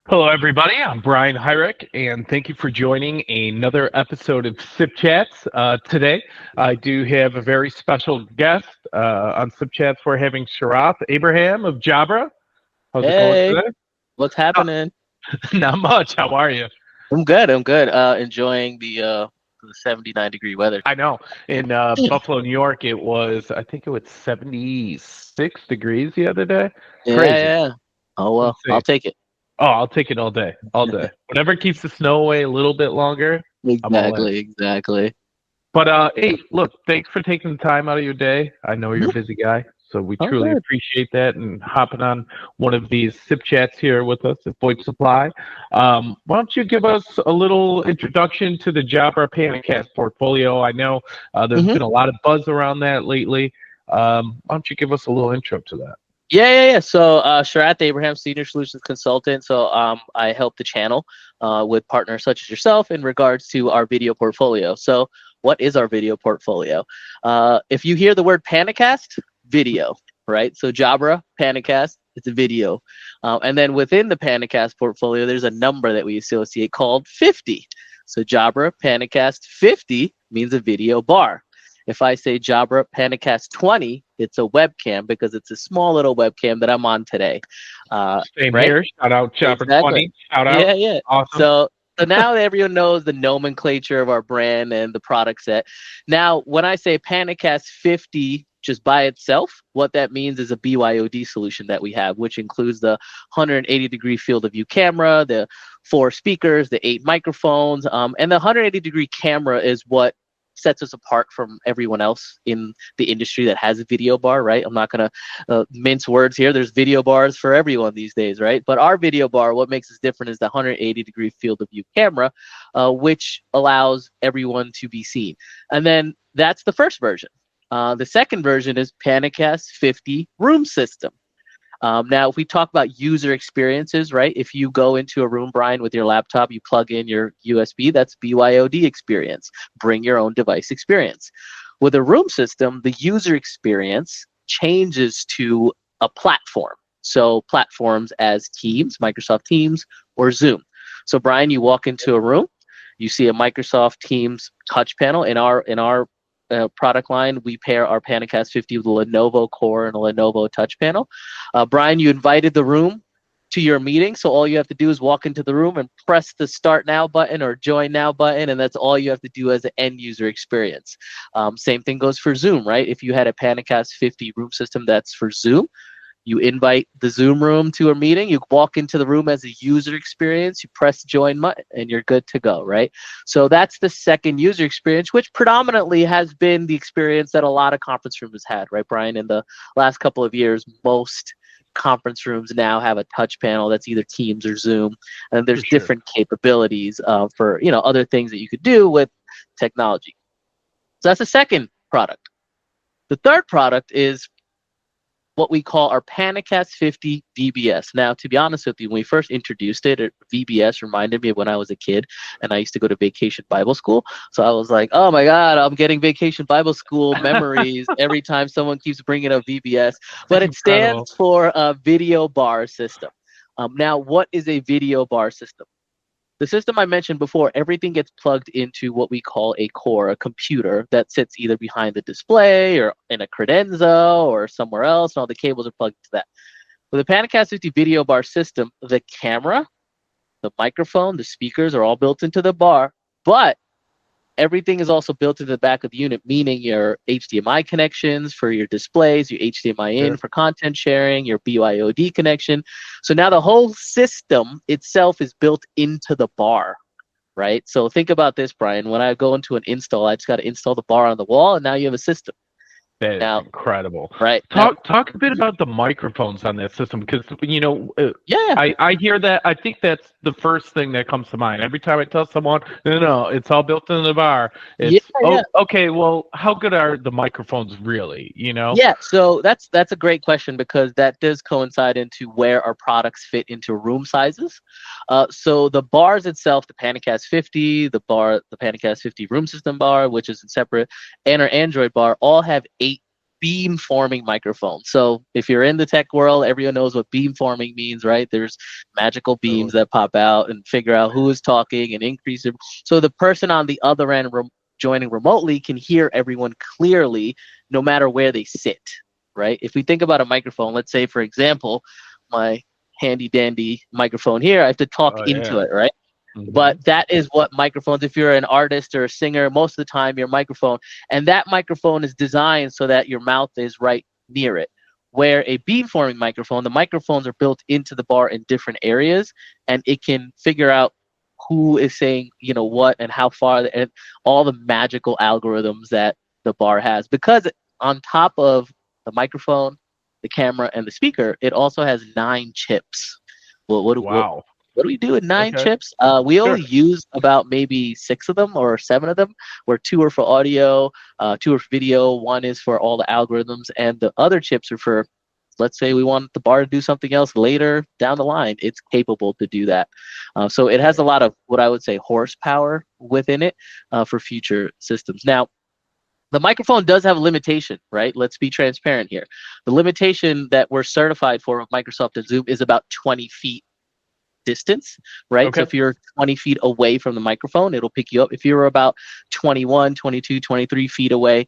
Hello, everybody. I'm Brian Hyrek, and thank you for joining another episode of Sip Chats. Today, I do have a very special guest on Sip Chats. We're having Sharath Abraham of Jabra. How's it going Hey, today? what's Oh, happening? not much. How are you? I'm good. I'm good. Enjoying the 79-degree weather. I know. In Buffalo, New York, I think it was 76 degrees the other day. Yeah, Crazy. yeah. Oh It's well, I'll insane. take it. Oh, I'll take it all day. All day. Whatever keeps the snow away a little bit longer, I'm all in. Exactly. But hey, look, thanks for taking the time out of your day. I know you're a Mhm. busy guy, so we Oh, truly good. appreciate that and hopping on one of these sip chats here with us at VoIP Supply. Why don't you give us a little introduction to the Jabra PanaCast portfolio? I know there's hmm been a lot of buzz around that lately. Why don't you give us a little intro to that? Yeah. So, Sharath Abraham, Senior Solutions Consultant. So, I help the channel with partners such as yourself in regards to our video portfolio. So, what is our video portfolio? If you hear the word PanaCast, video, right? So, Jabra PanaCast, it's a video, and then within the PanaCast portfolio, there's a number that we associate called 50. So, Jabra PanaCast 50 means a video bar. If I say Jabra PanaCast 20, it's a webcam because it's a small little webcam that I'm on today. Same Right? here. Shout out Chopper Exactly. 20. Shout out. Yeah. Awesome. So now everyone knows the nomenclature of our brand and the product set. Now, when I say PanaCast 50 just by itself, what that means is a BYOD solution that we have, which includes the 180-degree field of view camera, the 4 speakers, the 8 microphones, and the 180-degree camera is what sets us apart from everyone else in the industry that has a video bar, right? I'm not going to mince words here. There's video bars for everyone these days, right? But our video bar, what makes us different is the 180-degree field of view camera, which allows everyone to be seen. And then that's the first version. The second version is PanaCast 50 Room System. Now, if we talk about user experiences, right? If you go into a room, Brian, with your laptop, you plug in your USB, that's BYOD experience, bring your own device experience. With a room system, the user experience changes to a platform. So platforms as Teams, Microsoft Teams, or Zoom. So Brian, you walk into a room, you see a Microsoft Teams touch panel. In our product line, we pair our PanaCast 50 with a Lenovo Core and a Lenovo touch panel. Brian, you invited the room to your meeting, so all you have to do is walk into the room and press the Start Now button or Join Now button, and that's all you have to do as an end user experience. Same thing goes for Zoom, right? If you had a PanaCast 50 room system that's for Zoom, you invite the Zoom room to a meeting, you walk into the room as a user experience, you press join button, and you're good to go, right? So that's the second user experience, which predominantly has been the experience that a lot of conference rooms had, right, Brian? In the last couple of years, most conference rooms now have a touch panel that's either Teams or Zoom, and For there's sure. different capabilities for other things that you could do with technology. So that's the second product. The third product is what we call our PanaCast 50 VBS. Now, to be honest with you, when we first introduced it, VBS reminded me of when I was a kid and I used to go to Vacation Bible School. So I was like, oh my God, I'm getting Vacation Bible School memories every time someone keeps bringing up VBS. But it Incredible. stands for a video bar system. Now, what is a video bar system? The system I mentioned before, everything gets plugged into what we call a core, a computer that sits either behind the display or in a credenza or somewhere else, and all the cables are plugged into that. With the PanaCast 50 video bar system, the camera, the microphone, the speakers are all built into the bar, but everything is also built into the back of the unit, meaning your HDMI connections for your displays, your HDMI in Sure. for content sharing, your BYOD connection. So now the whole system itself is built into the bar, right? So think about this, Brian. When I go into an install, I just got to install the bar on the wall, and now you have a system. That is Now, incredible. right now, Talk a bit about the microphones on that system because yeah, I hear that. I think that's the first thing that comes to mind every time I tell someone, no, it's all built into the bar. yeah, It's yeah. okay. Well, how good are the microphones really? You know, Yeah, so that's a great question because that does coincide into where our products fit into room sizes. So the bars itself, the PanaCast 50, the PanaCast 50 room system bar, which is separate, and our Android bar, all have 8 beamforming microphone. So if you're in the tech world, everyone knows what beamforming means, right? There's magical beams that pop out and figure out who is talking and increase it. So the person on the other end joining remotely can hear everyone clearly no matter where they sit, right? If we think about a microphone, let's say, for example, my handy dandy microphone here, I have to talk into it, right? But that is what microphones, if you're an artist or a singer, most of the time your microphone, and that microphone is designed so that your mouth is right near it. Where a beamforming microphone, the microphones are built into the bar in different areas, and it can figure out who is saying, what and how far, and all the magical algorithms that the bar has. Because on top of the microphone, the camera, and the speaker, it also has 9 chips. Well, what do we do with 9 chips? We only use about maybe 6 of them or 7 of them, where 2 are for audio, 2 are for video, 1 is for all the algorithms, and the other chips are for, let's say we want the bar to do something else later down the line. It's capable to do that. So it has a lot of what I would say horsepower within it for future systems. Now, the microphone does have a limitation, right? Let's be transparent here. The limitation that we're certified for with Microsoft and Zoom is about 20 feet distance, right? So if you're 20 feet away from the microphone, it'll pick you up. If you're about 21, 22, 23 feet away,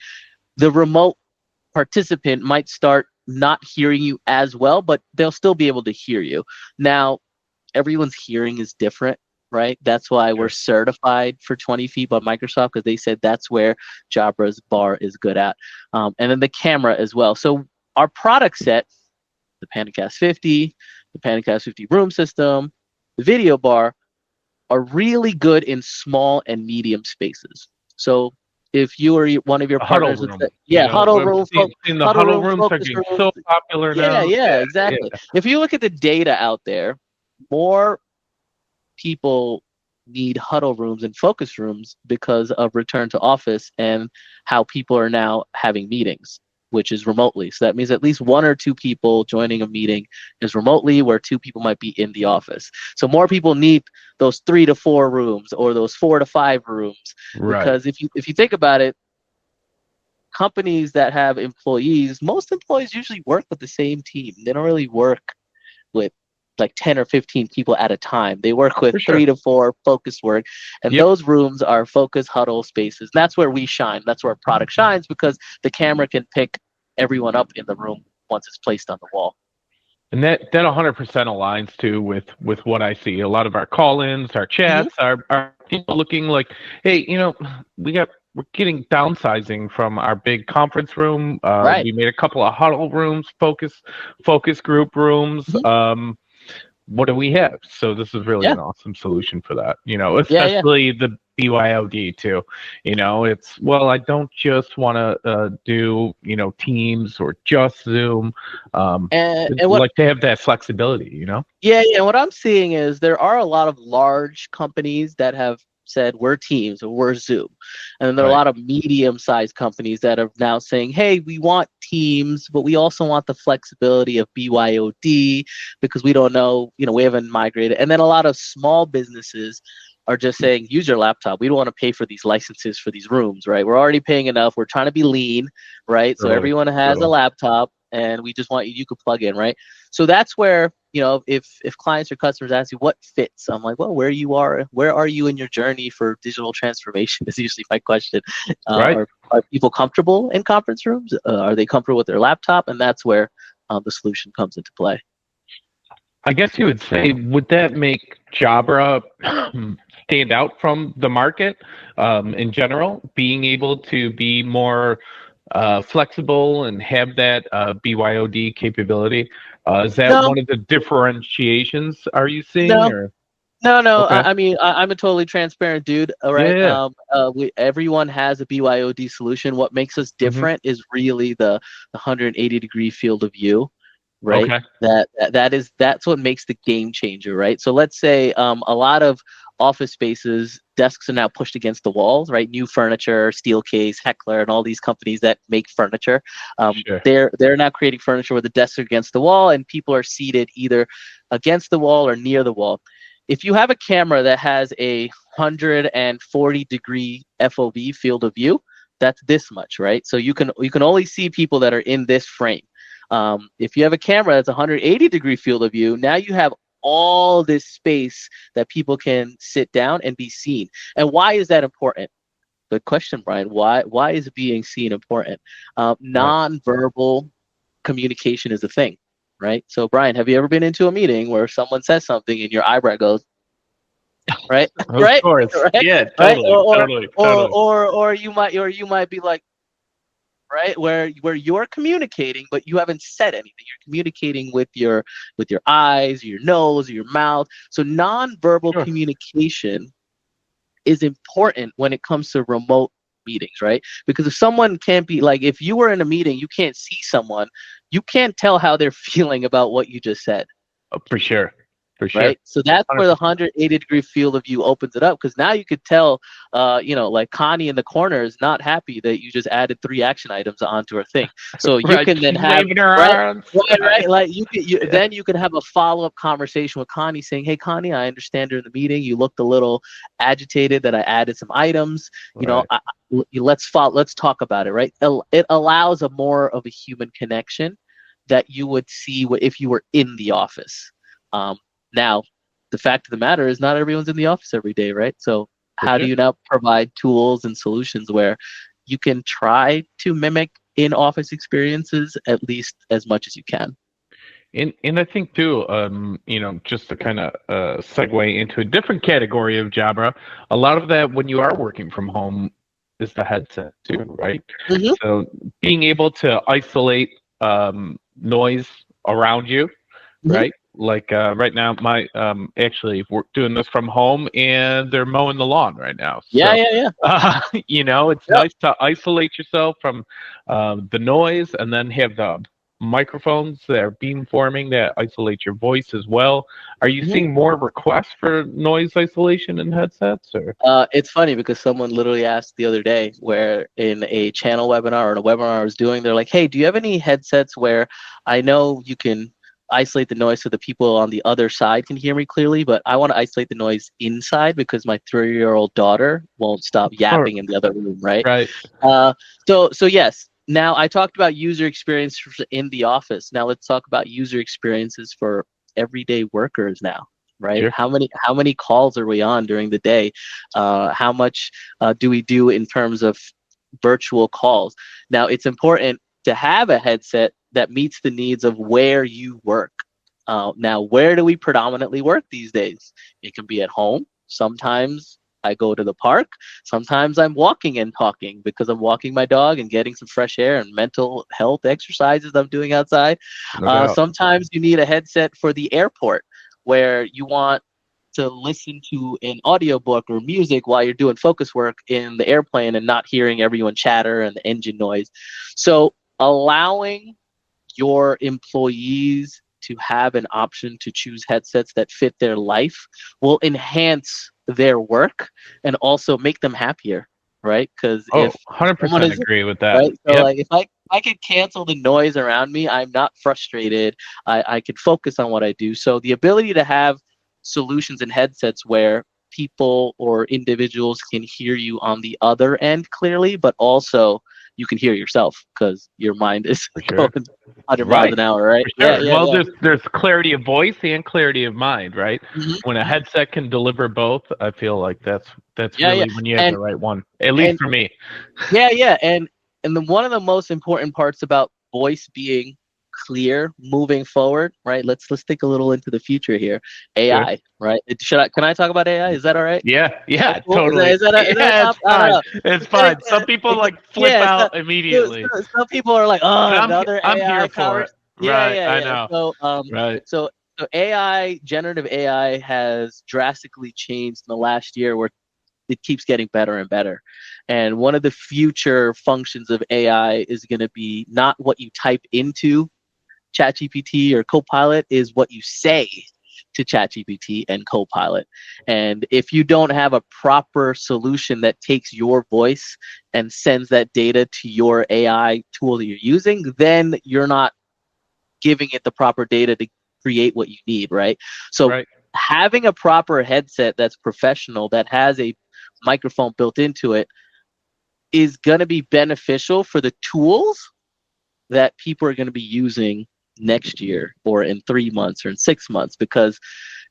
the remote participant might start not hearing you as well, but they'll still be able to hear you. Now, everyone's hearing is different, right? That's why we're certified for 20 feet by Microsoft, because they said that's where Jabra's bar is good at. And then the camera as well. So our product set, the PanaCast 50, the PanaCast 50 room system, the video bar, are really good in small and medium spaces. So if you or one of your partners, huddle room. Huddle room, in the huddle rooms are getting so popular now. Yeah, exactly. Yeah. If you look at the data out there, more people need huddle rooms and focus rooms because of return to office and how people are now having meetings, which is remotely. So that means at least 1 or 2 people joining a meeting is remotely, where 2 people might be in the office. So more people need those 3 to 4 rooms or those 4 to 5 rooms. Right. Because if you think about it, companies that have employees, most employees usually work with the same team. They don't really work with like 10 or 15 people at a time. They work with 3 to 4 focus work, and those rooms are focus huddle spaces. And that's where we shine. That's where our product shines, because the camera can pick everyone up in the room once it's placed on the wall. And that 100% aligns too with what I see. A lot of our call-ins, our chats, our people looking like, hey, we're getting downsizing from our big conference room. We made a couple of huddle rooms, focus group rooms. What do we have? So this is really an awesome solution for that. Especially the BYOD too. It's, well, I don't just want to do Teams or just Zoom. And like to have that flexibility. Yeah. What I'm seeing is there are a lot of large companies that have said we're Teams or we're Zoom, and then there are a lot of medium-sized companies that are now saying, hey, we want Teams, but we also want the flexibility of BYOD, because we don't know, we haven't migrated. And then a lot of small businesses are just saying, use your laptop. We don't want to pay for these licenses for these rooms, right? We're already paying enough. We're trying to be lean, right? So everyone has a laptop, and we just want you could plug in, right? So that's where, if clients or customers ask you what fits, I'm like, well, where are you in your journey for digital transformation is usually my question. Are people comfortable in conference rooms? Are they comfortable with their laptop? And that's where the solution comes into play. I guess you would say, would that make Jabra stand out from the market in general, being able to be more flexible and have that BYOD capabiliity? Is that one of the differentiations, are you seeing? No. Okay. I mean, I'm a totally transparent dude. All right. Yeah. Everyone has a BYOD solution. What makes us different is really the 180-degree field of view. Right. Okay. That's what makes the game changer. Right. So let's say a lot of office spaces, desks are now pushed against the walls, right? New furniture, Steelcase, Heckler, and all these companies that make furniture. They're now creating furniture where the desks are against the wall and people are seated either against the wall or near the wall. If you have a camera that has a 140-degree FOV field of view, that's this much, right? So you can only see people that are in this frame. If you have a camera that's 180-degree field of view, now you have all this space that people can sit down and be seen. And why is that important? Good question, Brian. Why is being seen important? Non-verbal communication is a thing, right? So, Brian, have you ever been into a meeting where someone says something and your eyebrow goes, right? Of right? course. Right? Yeah, Right? totally. Or you might be like, right, where you're communicating but you haven't said anything. You're communicating with your eyes, your nose, your mouth. So nonverbal Sure. communication is important when it comes to remote meetings, right? Because if someone can't be like, if you were in a meeting, you can't see someone, you can't tell how they're feeling about what you just said. For sure. Right, so that's where the 100%. 180-degree field of view opens it up, because now you could tell, like Connie in the corner is not happy that you just added 3 action items onto her thing. So you Right, can then she's have waving her right, arms. right, like Yeah. then you could have a follow-up conversation with Connie saying, "Hey, Connie, I understand during the meeting you looked a little agitated that I added some items. Right. Let's talk about it." Right, it allows a more of a human connection that you would see if you were in the office. Now, the fact of the matter is not everyone's in the office every day, right? So For how do sure. you now provide tools and solutions where you can try to mimic in-office experiences at least as much as you can? And I think too, just to kind of segue into a different category of Jabra, a lot of that when you are working from home is the headset too, right? Mm-hmm. So being able to isolate noise around you, Mm-hmm. right? Like right now, my actually we're doing this from home, and they're mowing the lawn right now. Yeah, So, yeah, yeah. it's Yep. nice to isolate yourself from the noise, and then have the microphones that are beamforming that isolate your voice as well. Are you Mm-hmm. seeing more requests for noise isolation in headsets, or? It's funny because someone literally asked the other day, where in a channel webinar or in a webinar I was doing, they're like, "Hey, do you have any headsets where I know you can isolate the noise so the people on the other side can hear me clearly, but I want to isolate the noise inside because my 3-year-old daughter won't stop Or yapping in the other room," right? right. Uh, so yes. Now I talked about user experience in the office. Now let's talk about user experiences for everyday workers now, right? Sure. How many calls are we on during the day? How much do we do in terms of virtual calls? Now it's important to have a headset that meets the needs of where you work. Now, where do we predominantly work these days? It can be at home. Sometimes I go to the park. Sometimes I'm walking and talking because I'm walking my dog and getting some fresh air and mental health exercises I'm doing outside. No doubt. Sometimes you need a headset for the airport where you want to listen to an audiobook or music while you're doing focus work in the airplane and not hearing everyone chatter and the engine noise. So allowing your employees to have an option to choose headsets that fit their life will enhance their work and also make them happier, right? Because Oh, if someone 100% is agree with that. right, so Yep. like if I could cancel the noise around me, I'm not frustrated. I could focus on what I do. So the ability to have solutions and headsets where people or individuals can hear you on the other end clearly, but also you can hear yourself because your mind is For sure. going 100 miles Right. an hour, right? For Yeah, sure. yeah, Well, yeah. there's clarity of voice and clarity of mind, right? When a Mm-hmm. headset can deliver both, I feel like that's Yeah, yeah. really when you have And the right one. At least and for me. yeah, yeah. And one of the most important parts about voice being clear moving forward, right? Let's think a little into the future here. Sure. AI, right? Can I talk about AI? Is that all right? Yeah, Is that yeah, cool? totally. Is that a Yeah, it's top? I don't fine. know. It's It's getting, fine. Some people like flip yeah. out immediately, Some people are like, but oh, another I'm here AI for it. conversation. Yeah, Right. yeah, I yeah. know. Right. So AI, generative AI, has drastically changed in the last year, where it keeps getting better and better. And one of the future functions of AI is going to be not what you type into ChatGPT or Copilot, is what you say to ChatGPT and Copilot. And if you don't have a proper solution that takes your voice and sends that data to your AI tool that you're using, then you're not giving it the proper data to create what you need, right? So Right. having a proper headset that's professional, that has a microphone built into it, is going to be beneficial for the tools that people are going to be using next year or in 3 months or in 6 months. Because,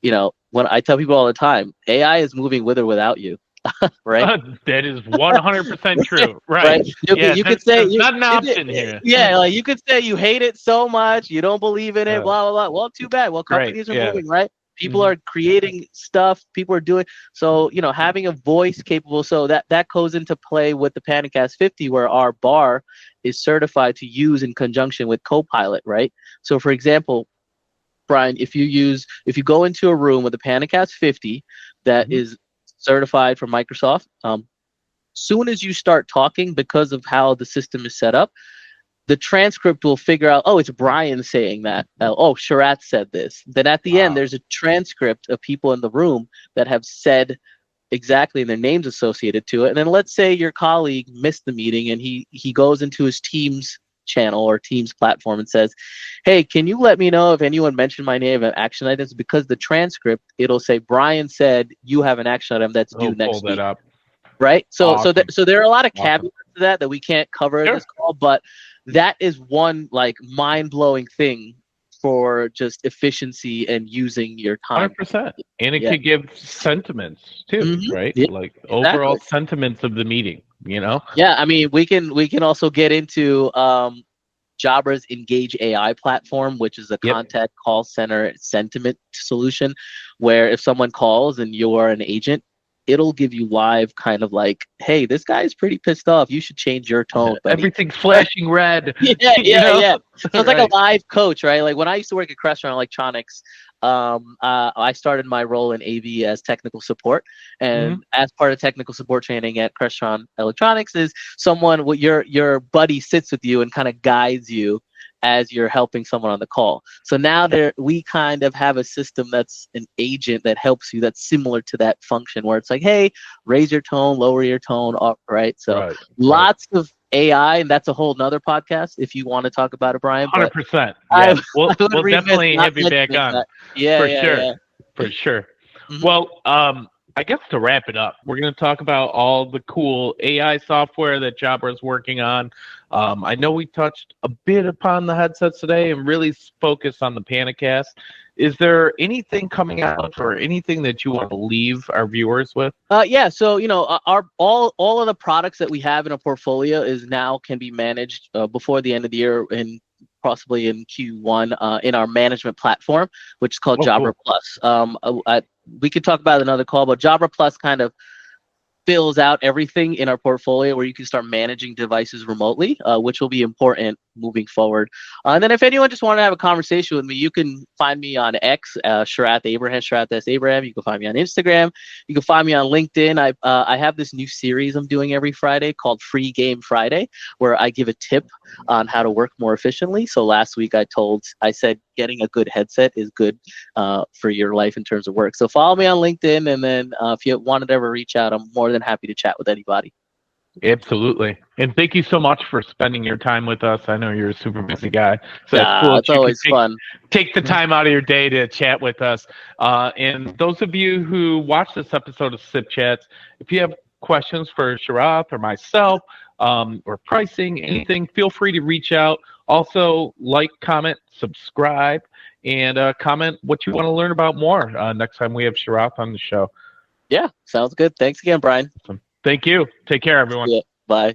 when I tell people all the time, AI is moving with or without you, right? That is 100% true. Right. Right. You could say there's not an option here. yeah, like you could say you hate it so much, you don't believe in it, blah blah blah. Well, too bad. Well, Right. companies are Yeah. moving, right? People are creating stuff. People are doing so. Having a voice capable, so that goes into play with the PanaCast 50, where our bar is certified to use in conjunction with Copilot, right? So, for example, Brian, if you go into a room with a PanaCast 50 that is certified from Microsoft, soon as you start talking, because of how the system is set up, the transcript will figure out, oh, it's Brian saying that. Oh, Sharath said this. Then at the end, there's a transcript of people in the room that have said exactly, and their names associated to it. And then let's say your colleague missed the meeting and he goes into his Teams channel or Teams platform and says, hey, can you let me know if anyone mentioned my name and action items? Because the transcript, it'll say, Brian said you have an action item that's due next week. Up. Right? So Awesome. so there are a lot of caveats to that we can't cover in this call, but that is one like mind-blowing thing for just efficiency and using your time. 100%. And it could give sentiments too, right? Yeah, like overall sentiments of the meeting, Yeah, I mean, we can also get into Jabra's Engage AI platform, which is a contact call center sentiment solution, where if someone calls and you're an agent, it'll give you live kind of like, hey, this guy's pretty pissed off. You should change your tone, buddy. Everything's flashing red. Yeah. So it's like a live coach, right? Like when I used to work at Crestron Electronics, I started my role in AV as technical support. And as part of technical support training at Crestron Electronics is someone, your buddy sits with you and kind of guides you as you're helping someone on the call. So now we kind of have a system that's an agent that helps you, that's similar to that function where it's like, hey, raise your tone, lower your tone, up, right? So lots of AI, and that's a whole nother podcast if you want to talk about it, Brian. 100%. Yeah. We'll definitely have you back on. For sure. Well, I guess to wrap it up, we're going to talk about all the cool AI software that Jabra is working on. I know we touched a bit upon the headsets today and really focused on the PanaCast. Is there anything coming out or anything that you want to leave our viewers with? Yeah. So our all of the products that we have in our portfolio can be managed before the end of the year and possibly in Q1 in our management platform, which is called Jabra Plus. We could talk about another call, but Jabra Plus kind of fills out everything in our portfolio where you can start managing devices remotely, which will be important moving forward. And then if anyone just want to have a conversation with me, you can find me on X, Sharath Abraham, Sharath S. Abraham. You can find me on Instagram. You can find me on LinkedIn. I have this new series I'm doing every Friday called Free Game Friday, where I give a tip on how to work more efficiently. So last week I said getting a good headset is good for your life in terms of work. So follow me on LinkedIn, and then if you wanted to ever reach out, I'm more than happy to chat with anybody. Absolutely. And thank you so much for spending your time with us. I know you're a super busy guy. So it's always fun. Take the time out of your day to chat with us. And those of you who watch this episode of Sip Chats, if you have questions for Sharath or myself or pricing, anything, feel free to reach out. Also, like, comment, subscribe, and comment what you want to learn about more next time we have Sharath on the show. Yeah, sounds good. Thanks again, Brian. Thank you. Take care, everyone. Yeah, bye.